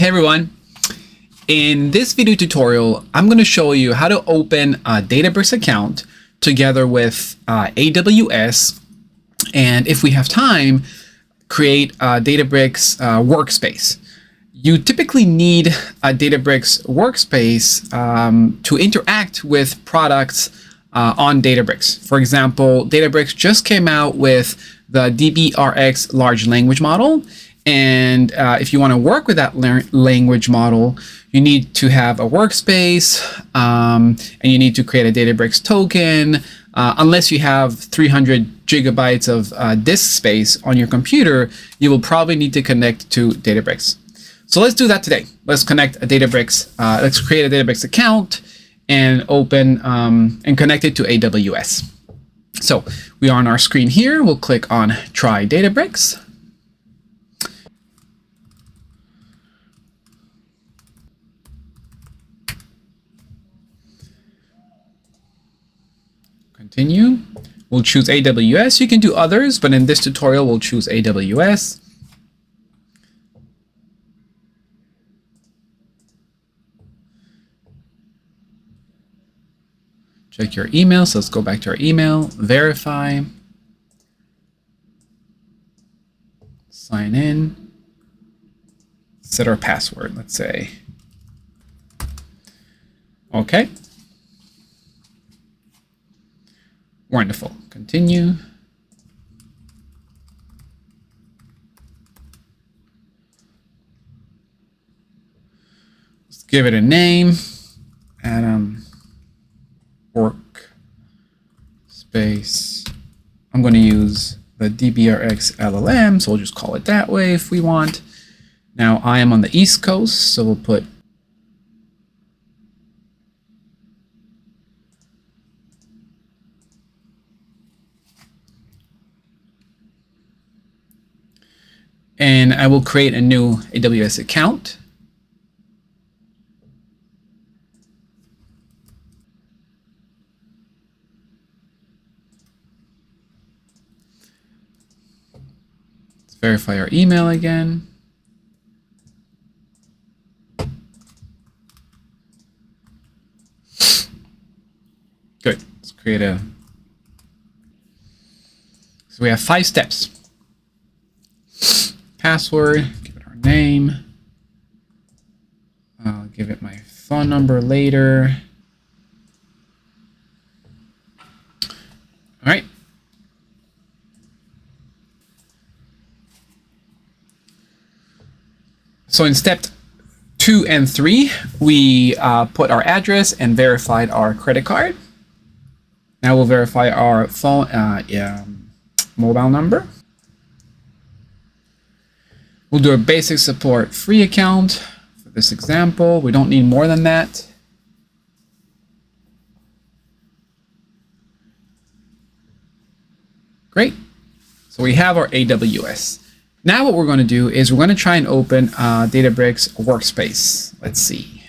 Hey everyone, in this video tutorial, I'm going to show you how to open a Databricks account together with AWS, and if we have time, create a Databricks Workspace. You typically need a Databricks Workspace to interact with products on Databricks. For example, Databricks just came out with the DBRX large language model. And if you want to work with that language model, you need to have a workspace and you need to create a Databricks token. Unless you have 300 gigabytes of disk space on your computer, you will probably need to connect to Databricks. So let's do that today. Let's connect a Databricks. Let's create a Databricks account and open and connect it to AWS. So we are on our screen here. We'll click on Try Databricks. Continue. We'll choose AWS. You can do others, but in this tutorial, we'll choose AWS. Check your email. So let's go back to our email, verify, sign in, set our password, let's say. Okay. Wonderful. Continue. Let's give it a name. Adam Workspace. I'm going to use the DBRX LLM, so we'll just call it that way if we want. Now I am on the East Coast, so we'll put and I will create a new AWS account. Let's verify our email again. Good. Let's create a. So we have 5 steps. Password, give it our name. I'll give it my phone number later. All right. So in step 2 and 3, we put our address and verified our credit card. Now we'll verify our phone, mobile number. We'll do a basic support free account for this example. We don't need more than that. Great. So we have our AWS. Now what we're going to do is we're going to try and open Databricks Workspace. Let's see.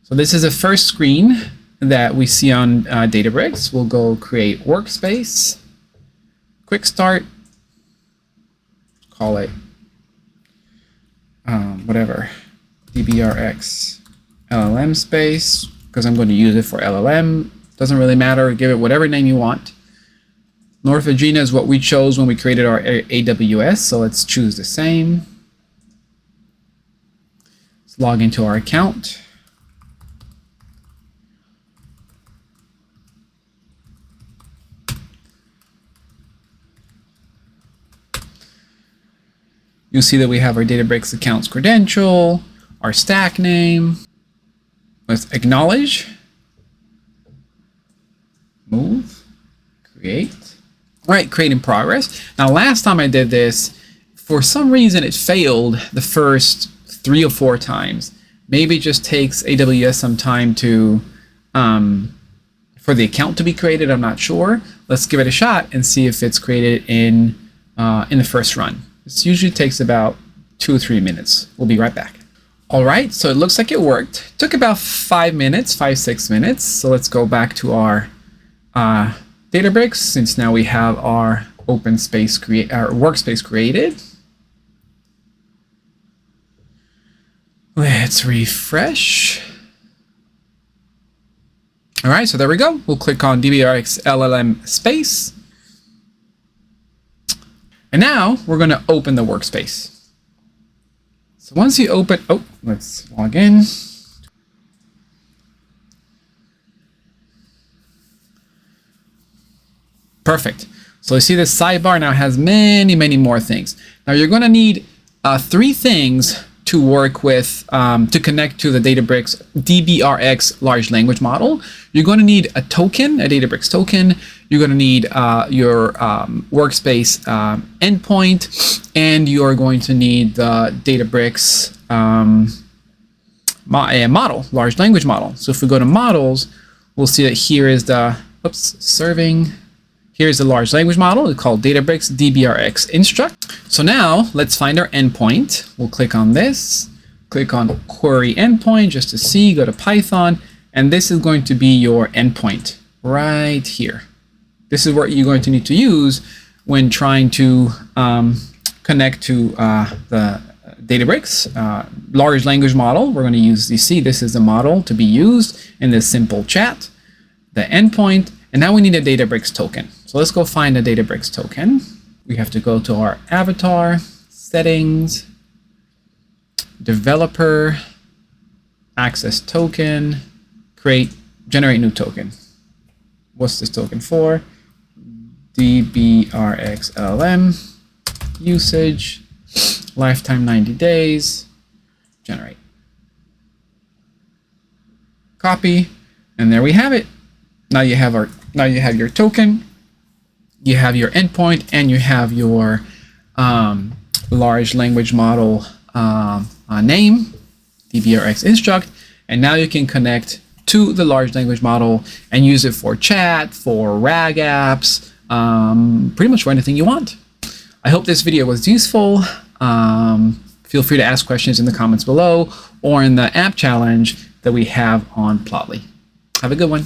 So this is the first screen that we see on Databricks. We'll go create Workspace, quick start. Call it whatever, DBRX LLM space, because I'm going to use it for LLM. Doesn't really matter. Give it whatever name you want. North Virginia is what we chose when we created our AWS, so let's choose the same. Let's log into our account. You'll see that we have our Databricks accounts credential, our stack name. Let's acknowledge, move, create. All right, create in progress. Now, last time I did this, for some reason it failed the first 3 or 4 times. Maybe it just takes AWS some time to for the account to be created. I'm not sure. Let's give it a shot and see if it's created in the first run. This usually takes about 2 or 3 minutes. We'll be right back. All right, so it looks like it worked. Took about 5 minutes, 5-6 minutes. So let's go back to our Databricks, since now we have our open space our workspace created. Let's refresh. All right, so there we go. We'll click on DBRX LLM space. And now we're going to open the workspace. So once you open, let's log in. Perfect. So you see this sidebar now has many more things. Now you're going to need 3 things to work with, to connect to the Databricks DBRX large language model. You're going to need a token, a Databricks token. You're going to need your Workspace endpoint, and you're going to need the Databricks model, large language model. So if we go to models, we'll see that here is the, serving. Here's the large language model. It's called Databricks DBRX Instruct. So now let's find our endpoint. We'll click on this, click on query endpoint just to see, go to Python, and this is going to be your endpoint right here. This is what you're going to need to use when trying to connect to the Databricks large language model. We're going to use DC. This is the model to be used in this simple chat, the endpoint, and now we need a Databricks token. So let's go find a Databricks token. We have to go to our avatar, settings, developer, access token, generate new token. What's this token for? DBRX LLM, usage, lifetime 90 days, generate. Copy, and there we have it. Now you have your token, you have your endpoint, and you have your large language model name, DBRX Instruct, and now you can connect to the large language model and use it for chat, for RAG apps, pretty much for anything you want. I hope this video was useful. Feel free to ask questions in the comments below or in the app challenge that we have on Plotly. Have a good one.